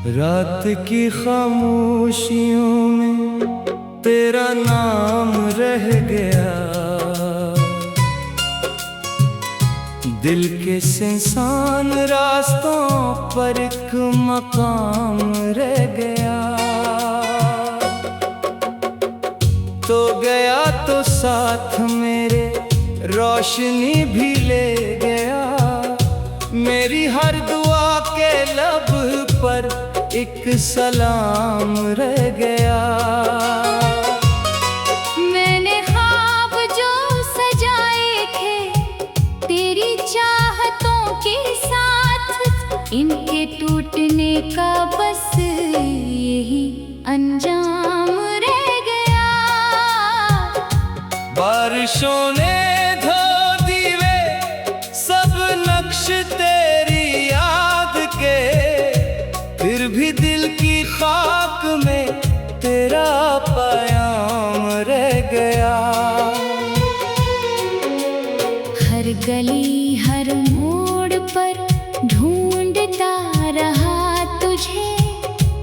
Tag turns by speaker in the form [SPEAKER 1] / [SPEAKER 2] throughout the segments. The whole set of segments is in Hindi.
[SPEAKER 1] रात की खामोशियों में तेरा नाम रह गया, दिल के सुनसान रास्तों पर एक मकाम रह गया। तो गया तो साथ मेरे रोशनी भी ले गया, मेरी हर दुआ के लब पर एक सलाम रह गया।
[SPEAKER 2] मैंने ख्वाब जो सजाए थे तेरी चाहतों के साथ, इनके टूटने का बस यही अंजाम रह गया।
[SPEAKER 1] बारिशों ने धो दीवे सब नक्श तेरी याद के, फिर भी दिल की खाक में तेरा पैगाम रह गया।
[SPEAKER 2] हर गली हर मोड़ पर ढूंढता रहा तुझे,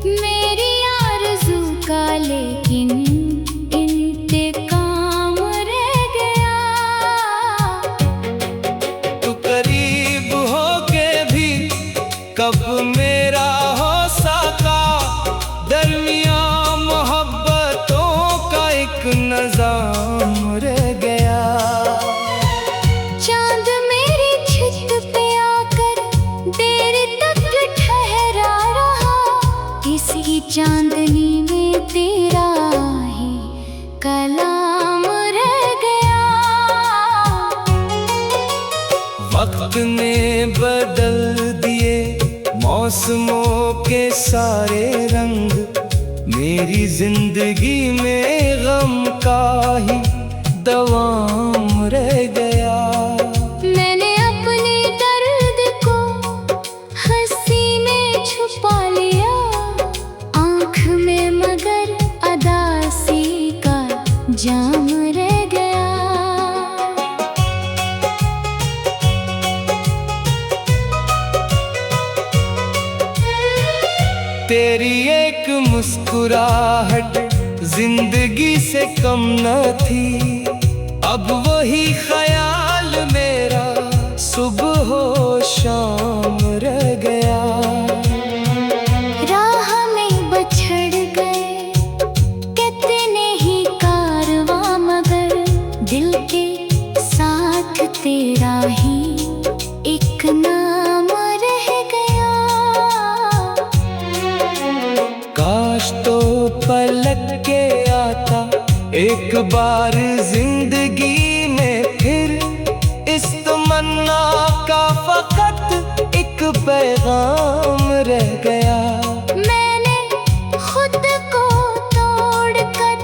[SPEAKER 2] मेरी आरज़ू का लेकिन इंतकाम रह गया।
[SPEAKER 1] तू करीब हो के भी कब मेरा हो सका, दरमियां मोहब्बतों का एक नज़ाम रह गया।
[SPEAKER 2] चांद मेरी छत पे आकर देर तक ठहरा रहा, इसी चांदनी में तेरा ही कलाम रह गया।
[SPEAKER 1] वक्त ने बदल दिए मौसमों के सारे रंग, मेरी जिंदगी में गम का ही दवाम रह गया।
[SPEAKER 2] मैंने अपने दर्द को हंसी में छुपा लिया, आँख में मगर अदासी का जाम रह गया।
[SPEAKER 1] तेरी एक मुस्कुराहट जिंदगी से कम न थी, अब वही ख्याल मेरा सुबह हो शाम रह गया।
[SPEAKER 2] राह में बछड़ गए कितने ही कारवां, मगर दिल के साथ तेरा ही एक नाम रह गया।
[SPEAKER 1] काश तो पलट के आता एक बार जिंदगी में फिर, इस तमन्ना का फकत एक पैगाम रह गया।
[SPEAKER 2] मैंने खुद को तोड़कर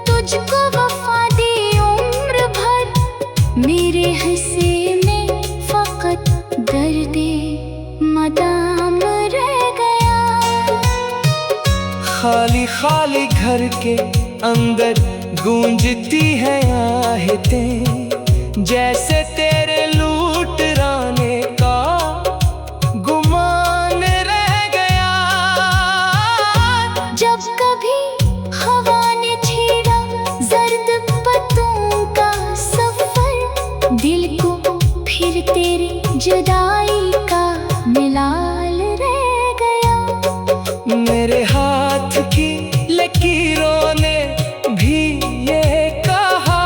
[SPEAKER 2] तुझको वफा दी उम्र भर, मेरे हिस्से में फकत दर्दे मदाम रह गया।
[SPEAKER 1] खाली खाली घर के अंदर गूंजती है आहें, जैसे तेरे लूट राने का गुमान रह गया।
[SPEAKER 2] जब कभी हवा ने छेड़ा जर्द पत्तों का सफर, दिल को फिर तेरी जुदाई का मिलाल रह गया।
[SPEAKER 1] मेरे हाथ की लकीरों ने भी ये कहा,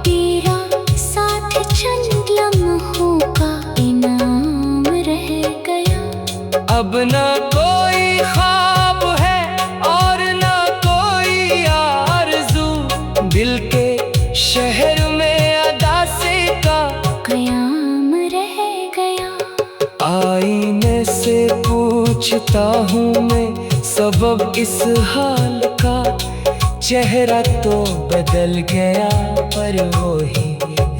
[SPEAKER 2] तेरा साथ चंद लम्हों का इनाम रह गया।
[SPEAKER 1] अब ना कोई ख्वाब है और ना कोई आरज़ू, दिल के शहर में अदासी का
[SPEAKER 2] कयाम रह गया।
[SPEAKER 1] आईने से पूछता हूँ मैं सबब इस हाल का, चेहरा तो बदल गया पर वो ही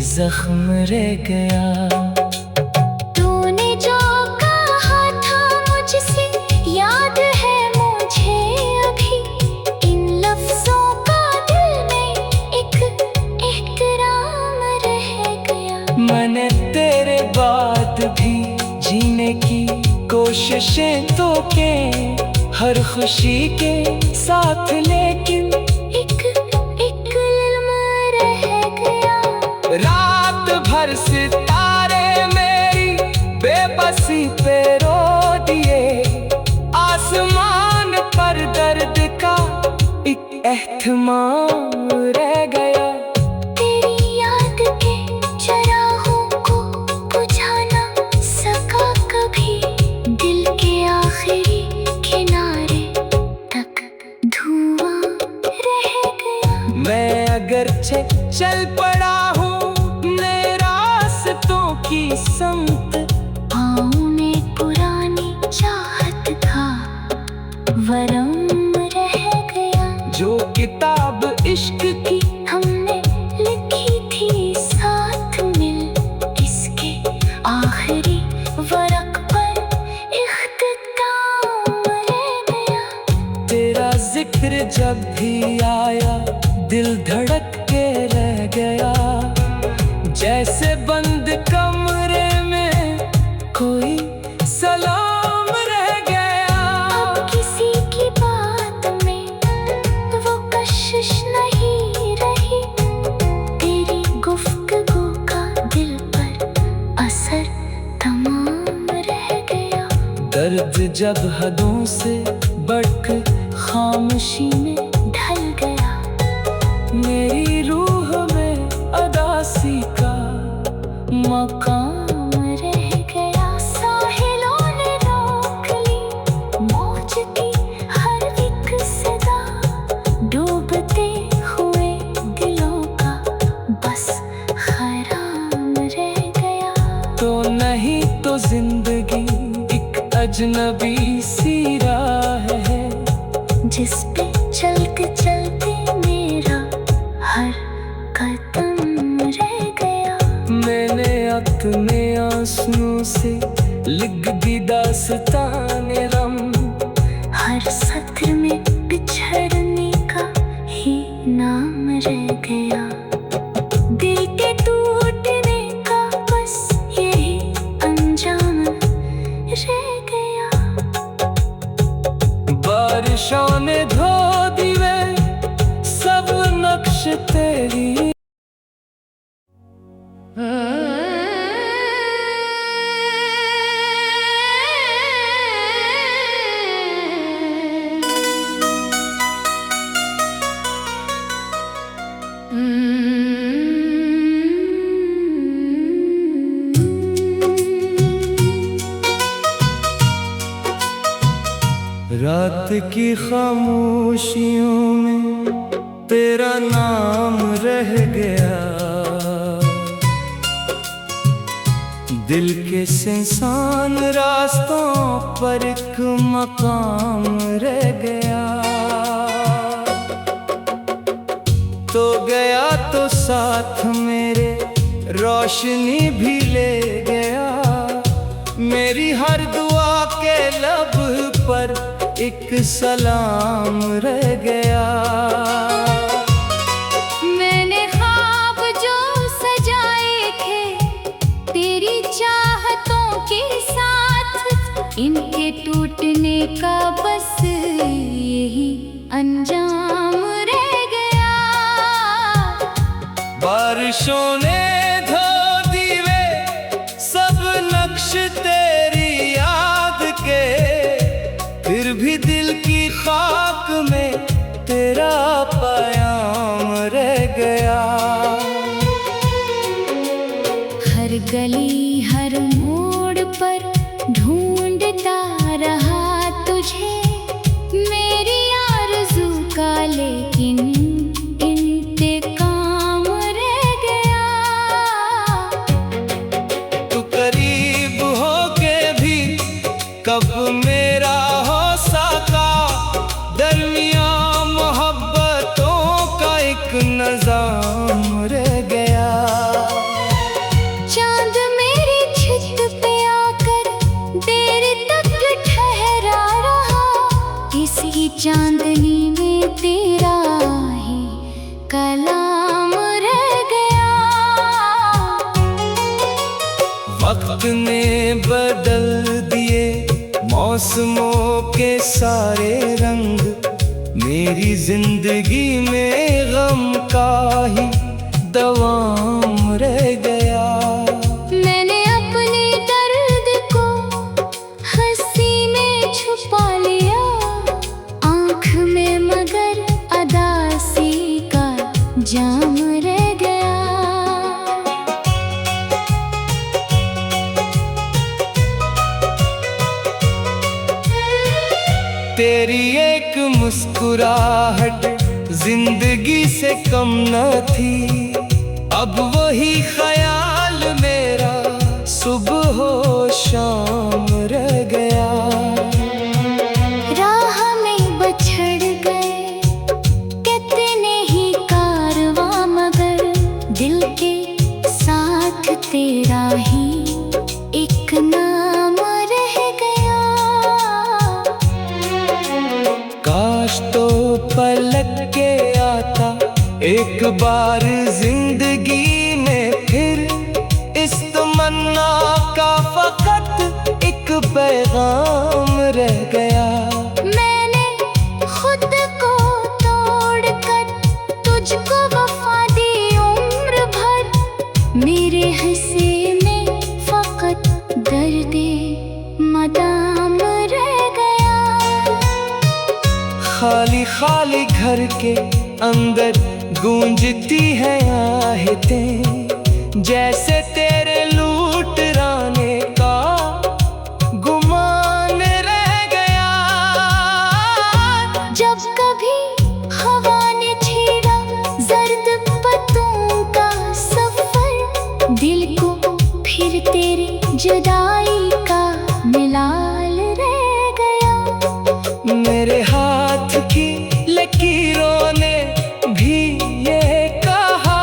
[SPEAKER 1] जख्म रह गया।
[SPEAKER 2] तूने जो कहा था मुझसे याद है मुझे अभी, इन लफ्जों का दिल में एक एहतराम रह गया।
[SPEAKER 1] मैंने तेरे बाद भी जीने की कोशिशें तो के, हर खुशी के साथ, लेकिन
[SPEAKER 2] एक इल्म रह गया।
[SPEAKER 1] रात भर सितारे मेरी बेबसी पे रो दिए, आसमान पर दर्द का एक एहतमाम रह गया।
[SPEAKER 2] तेरी याद के चरागों को बुझा ना सका कभी, दिल के आखिरी किनारे तक धुआं रह गया।
[SPEAKER 1] मैं अगरचे चल पड़ा हूँ नए रास्तों की संगत,
[SPEAKER 2] आऊने पुरानी चाहत का वरम रह गया।
[SPEAKER 1] जो किताब इश्क की
[SPEAKER 2] हमने लिखी थी साथ मिल, इसके आखिरी वरक पर इख्तिताम रह गया।
[SPEAKER 1] तेरा जिक्र जब भी आया दिल धड़क के रह गया, जैसे बंद कमरे में कोई सलाम रह गया।
[SPEAKER 2] अब किसी की बात में वो कशिश नहीं रही, तेरी गुफ्तगू का दिल पर असर तमाम रह गया।
[SPEAKER 1] दर्द जब हदों से बढ़कर खामोशी में
[SPEAKER 2] ढल गया,
[SPEAKER 1] मेरी रूह में अदासी का मकाम
[SPEAKER 2] रह गया। साहिलों ने रोक ली मौज की हर एक सदा, डूबते हुए दिलों का बस खराम रह गया।
[SPEAKER 1] तो नहीं तो जिंदगी एक अजनबी सी राह है,
[SPEAKER 2] जिस पे चलते चलते मेरा हर कदम रह गया।
[SPEAKER 1] मैंने अपने आंसुओं से लिख दी दास्ताने गम,
[SPEAKER 2] हर सत्र में बिछड़ने का ही नाम रह गया। दिल के टूटने का बस यही अंजाम रह गया।
[SPEAKER 1] बारिशों ने धो दिए सब नक्श तेरी। रात की खामोशियों में तेरा नाम रह गया, दिल के सुनसान रास्तों पर एक मकाम रह गया। तो गया तो साथ मेरे रोशनी भी ले गया, मेरी हर दुआ के लब पर एक सलाम रह गया।
[SPEAKER 2] मैंने ख्वाब जो सजाए थे तेरी चाहतों के साथ, इनके टूटने का बस यही अंजाम रह गया।
[SPEAKER 1] बारिशों ने धो दिए सब नक्श तेरी याद के, फिर भी दिल की खाक में तेरा पयाम रह गया।
[SPEAKER 2] हर गली हर मोड़ पर ढूंढता रहा तुझे, मेरी आरज़ू का लेकिन इंतकाम रह गया।
[SPEAKER 1] तू करीब हो के भी कब मेरा हो सका, दरमियाँ मोहब्बतों का एक नज़ाम रह गया। वक्त ने बदल दिए मौसमों के सारे रंग, मेरी जिंदगी में गम का ही दवाम रह गया।
[SPEAKER 2] मैंने अपने दर्द को हंसी में छुपा लिया, आँख में मगर अदासी का जाम रह गया।
[SPEAKER 1] तेरी एक मुस्कुराहट जिंदगी से कम न थी, अब वही ख्याल मेरा सुबह हो शाम रह गया।
[SPEAKER 2] राह में बछड़ गए कितने ही कारवां, मगर दिल के साथ तेरा ही एक नाम रह गया।
[SPEAKER 1] काश तो पलट के आता एक बार जिंदगी में फिर, इस तमन्ना का फकत एक पैगाम रह गया।
[SPEAKER 2] मैंने खुद को तोड़कर तुझको वफा दी उम्र भर, मेरे हिस्से में फकत दर्दे मदाम रह गया।
[SPEAKER 1] खाली खाली घर के अंदर गूंजती है आहें, जैसे तेरे लूटराने का गुमान रह गया।
[SPEAKER 2] जब कभी हवा ने छेड़ा जर्द पत्तों का सफर, दिल को फिर तेरी जुदाई का मिलाल रह गया।
[SPEAKER 1] मेरे हाथ की लकीरों ने भी ये कहा,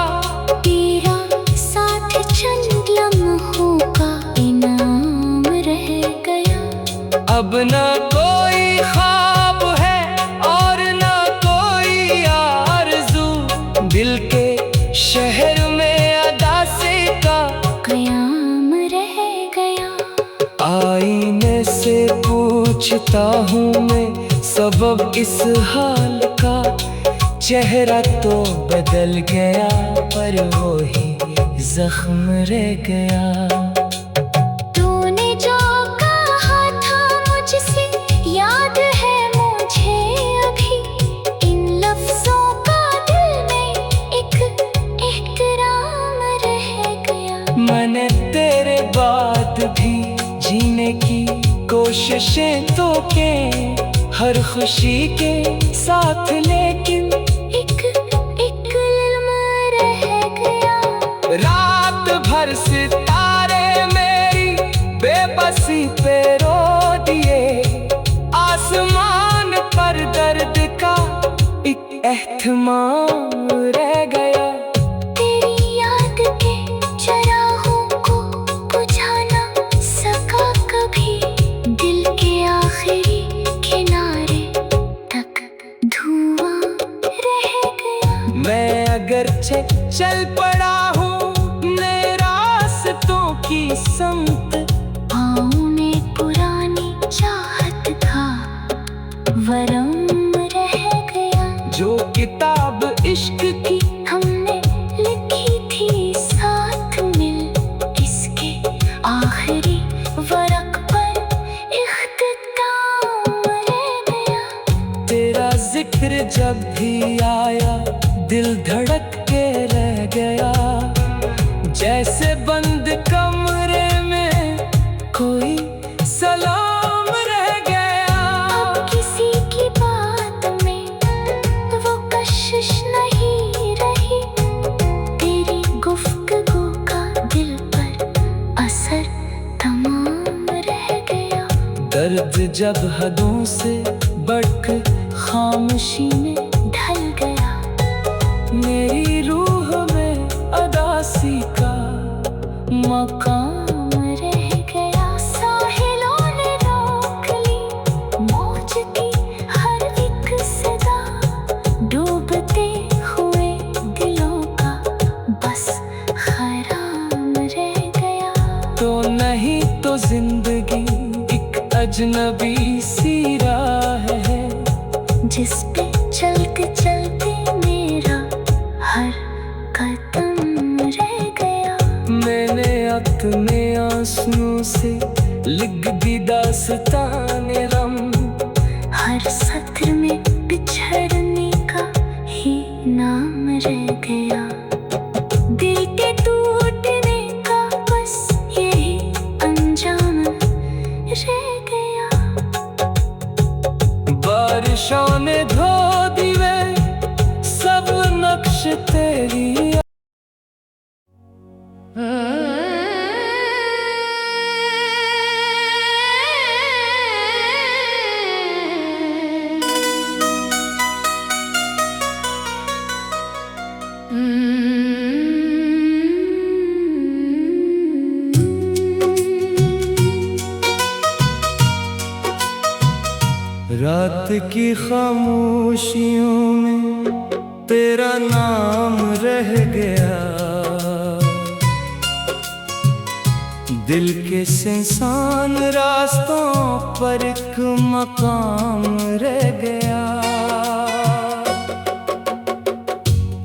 [SPEAKER 2] तेरा साथ चंद लम्हों का इनाम रह गया।
[SPEAKER 1] अब ना कोई ख्वाब है और ना कोई आरज़ू, दिल के शहर में अदासी का
[SPEAKER 2] कयाम रह गया।
[SPEAKER 1] आईने से पूछता हूँ मैं सबब इस हाल का, चेहरा तो बदल गया पर वो ही जख्म रह गया।
[SPEAKER 2] तूने जो कहा था मुझसे याद है मुझे अभी, इन लफ्जों का दिल में एक एहतराम रह गया।
[SPEAKER 1] मैंने तेरे बाद भी जीने की कोशिशें तो के, हर खुशी के साथ, लेकिन
[SPEAKER 2] एक इल्म रह गया।
[SPEAKER 1] रात भर सितारे मेरी बेबसी पे रो दिए, आसमान पर दर्द का एक एहतमाम रह गया।
[SPEAKER 2] तेरी याद के चरागों को बुझा ना सका कभी, दिल के आखिरी किनारे तक धुआं रह गया।
[SPEAKER 1] मैं अगरचे चल पड़ा हूँ नए रास्तों की समत,
[SPEAKER 2] पाँव में पुरानी चाहत का वरम रह गया।
[SPEAKER 1] जो किताब इश्क की
[SPEAKER 2] हमने लिखी थी साथ मिल, इसके आखिरी वरक पर इख्तिताम रह गया।
[SPEAKER 1] तेरा जिक्र जब भी आया दिल धड़क के रह गया, जैसे बंद कमरे में कोई सलाम रह गया।
[SPEAKER 2] अब किसी की बात में वो कशिश नहीं रही, तेरी गुफ्तगू का दिल पर असर तमाम रह गया।
[SPEAKER 1] दर्द जब हदों से बढ़कर खामोशी में
[SPEAKER 2] ढल गया,
[SPEAKER 1] मेरी रूह में अदासी का
[SPEAKER 2] मकाम रह गया। साहिलों ने रोक ली मौज की हर एक सदा, डूबते हुए दिलों का बस खराम रह गया।
[SPEAKER 1] तो जिंदगी एक अजनबी सी राह है,
[SPEAKER 2] जिस पे चलते चलते मेरा हर कदम रह गया।
[SPEAKER 1] मैंने अपने आंसुओं से लिख दी दास्ताने गम,
[SPEAKER 2] हर सत्र में बिछड़ने का ही नाम रह गया। दिल के टूटने का बस यही अंजाम रह गया।
[SPEAKER 1] बारिशों ने धो दिए सब नक्श तेरी। रात की खामोशियों में तेरा नाम रह गया, दिल के सुनसान रास्तों पर एक मकाम रह गया।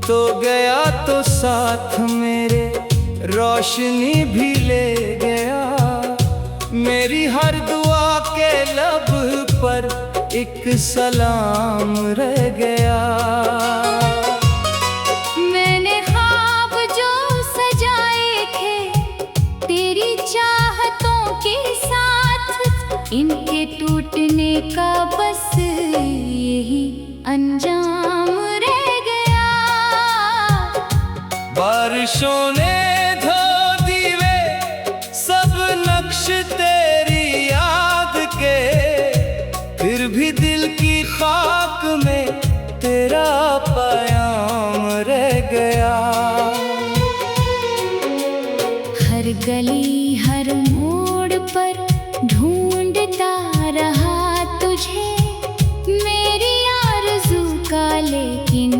[SPEAKER 1] तो गया तो साथ मेरे रोशनी भी ले गया, मेरी हर दुआ के लब पर एक सलाम रह गया।
[SPEAKER 2] मैंने ख्वाब जो सजाए थे तेरी चाहतों के साथ, इनके टूटने का बस यही अंजाम रह गया।
[SPEAKER 1] बारिशों ने धो दिए सब नक्श तेरी याद के, फिर भी दिल की खाक में तेरा पैगाम रह गया।
[SPEAKER 2] हर गली हर मोड़ पर ढूंढता रहा तुझे, मेरी आरज़ू का लेकिन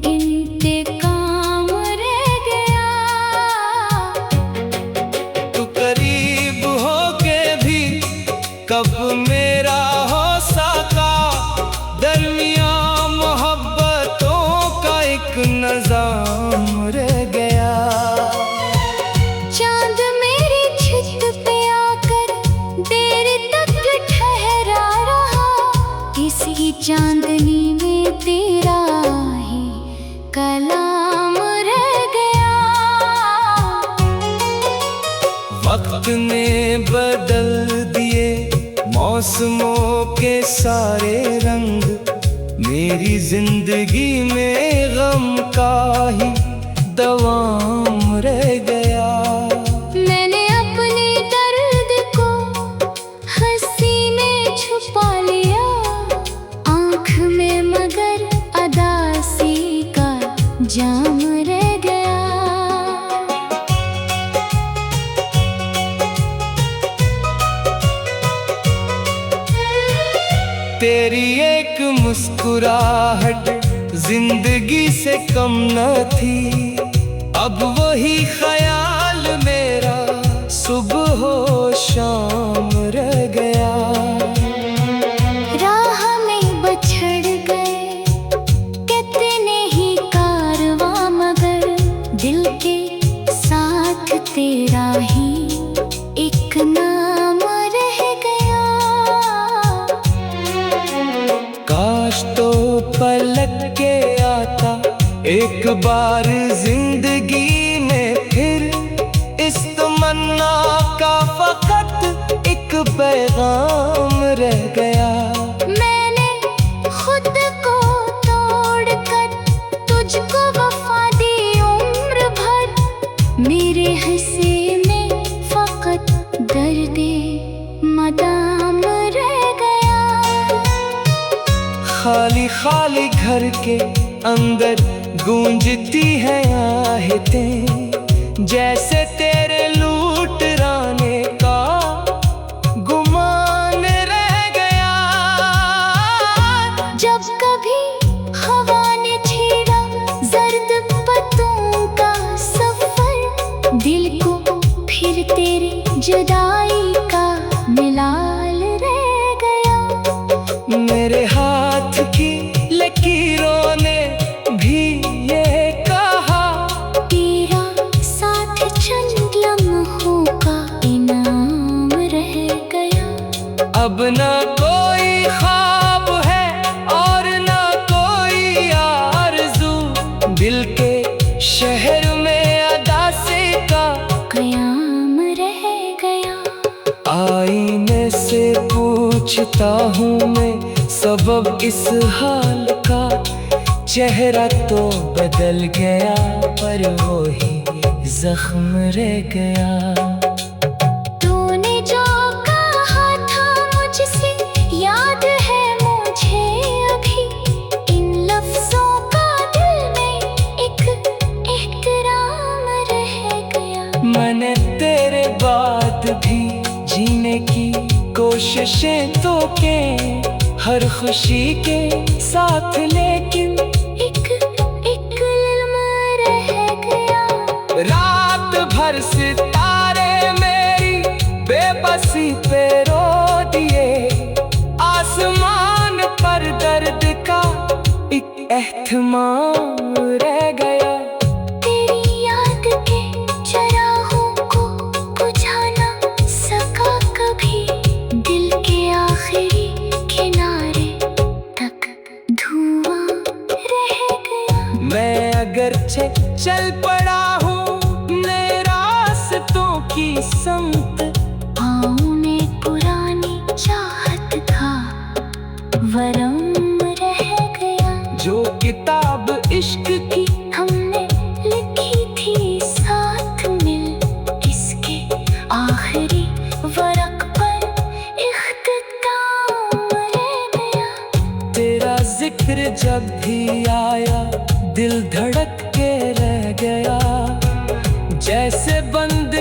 [SPEAKER 2] इंतकाम रह गया।
[SPEAKER 1] तू करीब होके भी कब मेरा हो सका, दरमिया मोहब्बतों का एक नज़ाम रह गया।
[SPEAKER 2] चांद मेरी छत पे आकर देर तक ठहरा रहा, इसी चांदनी में तेरा ही कलाम रह गया।
[SPEAKER 1] वक्त ने बदल दिए मौसमों के सारे रंग, मेरी जिंदगी में गम का ही दवाम रह गया।
[SPEAKER 2] मैंने अपने दर्द को हंसी में छुपा लिया, आँख में मगर अदासी का जाम रह गया।
[SPEAKER 1] तेरी एक मुस्कुराहट जिंदगी से कम न थी, अब वही ख्याल मेरा सुबह हो शाम रह गया।
[SPEAKER 2] राह में बछड़ गए कितने ही कारवां, मगर दिल के साथ तेरा ही एक नाम रह गया।
[SPEAKER 1] काश तो पलट के आता एक बार जिंदगी में फिर, इस तमन्ना का फकत एक पैगाम रह गया।
[SPEAKER 2] मैंने खुद को तोड़कर तुझको वफा दी उम्र भर, मेरे हिस्से में फकत दर्दे मदाम रह गया।
[SPEAKER 1] खाली खाली घर के अंदर गूंजती है आहें, जैसे तेरे लूटराने का गुमान रह गया।
[SPEAKER 2] जब कभी हवा ने छेड़ा जर्द पत्तों का सफर, दिल को फिर तेरी जुदाई
[SPEAKER 1] मेरे हाथ की लकीरों ने भी ये कहा,
[SPEAKER 2] तेरा साथ चंद लम्हों का इनाम रह गया।
[SPEAKER 1] अब ना कोई ख्वाब है और ना कोई आरज़ू, दिल के शहर में अदासे का
[SPEAKER 2] कयाम रह गया।
[SPEAKER 1] आईने से पूछता हूँ मैं सबब इस हाल का, चेहरा तो बदल गया पर वो ही जख्म रह गया।
[SPEAKER 2] तूने जो कहा था मुझसे याद है मुझे अभी, इन लफ्जों का दिल में एक एहतराम रह गया।
[SPEAKER 1] मैंने तेरे बाद भी जीने की कोशिशें तो के, हर खुशी के साथ, लेकिन
[SPEAKER 2] एक इल्म रह गया।
[SPEAKER 1] रात भर सितारे मेरी बेबसी पे रो दिए, आसमान पर दर्द का एक एहतमाम रह गया।
[SPEAKER 2] तेरी याद के चरागों को बुझा ना सका कभी, दिल के आखिरी किनारे तक धुआं रह गया।
[SPEAKER 1] मैं अगरचे चल पड़ा हूँ नए रास्तों की संगत,
[SPEAKER 2] पाँव में पुरानी चाहत का वरम रह गया।
[SPEAKER 1] जो किताब इश्क की
[SPEAKER 2] हमने लिखी थी साथ मिल, इसके आखिरी वरक पर इख्तिताम रह गया।
[SPEAKER 1] तेरा जिक्र जब भी आया दिल धड़क के रह गया, जैसे बंद